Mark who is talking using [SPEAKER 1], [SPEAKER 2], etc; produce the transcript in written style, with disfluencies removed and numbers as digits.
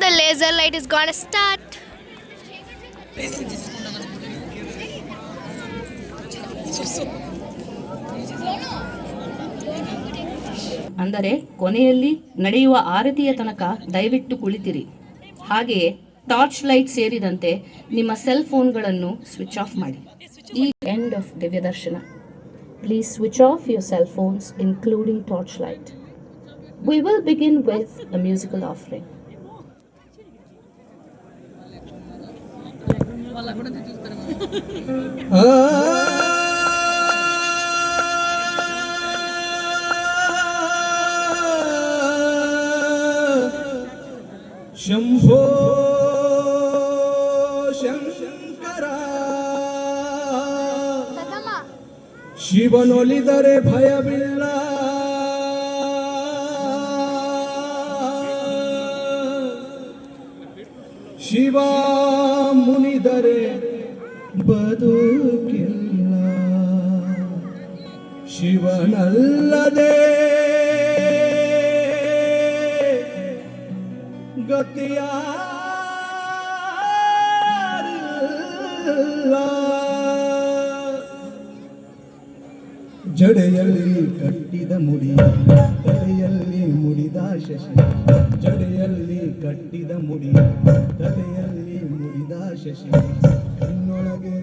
[SPEAKER 1] The laser light is gonna start.
[SPEAKER 2] ಅಂದರೆ ಕೊನೆಯಲ್ಲಿ ನಡೆಯುವ ಆರತಿಯ ತನಕ ದಯವಿಟ್ಟು ಕುಳಿತಿರಿ. ಹಾಗೆಯೇ ಟಾರ್ಚ್ ಲೈಟ್ ಸೇರಿದಂತೆ ನಿಮ್ಮ ಸೆಲ್ ಫೋನ್ಗಳನ್ನು ಸ್ವಿಚ್ ಆಫ್ ಮಾಡಿ. ಈ ಎಂಡ್ ಆಫ್ ದಿವ್ಯ ದರ್ಶನ. Please switch off your cell phones including torch light. We will begin with a musical offering.
[SPEAKER 3] Shambho Shankara ಶಿವನೊಲಿದರೆ ಭಯವಿಲ್ಲ, ಶಿವ ಮುನಿದರೆ ಬದುಕಿಲ್ಲ, ಶಿವನಲ್ಲದೆ ಗತಿಯಾರಿಲ್ಲ. ಜಡೆಯಲ್ಲಿ ಕಟ್ಟಿದ ಮುಡಿ, ತಲೆಯಲ್ಲಿ ಮುಡಿದ ಶಶಿ, ಜಡೆಯಲ್ಲಿ ಕಟ್ಟಿದ ಮುಡಿ, ತಲೆಯಲ್ಲಿ ಮುಡಿದ ಶಶಿ, ಕಣ್ಣೊಳಗೆ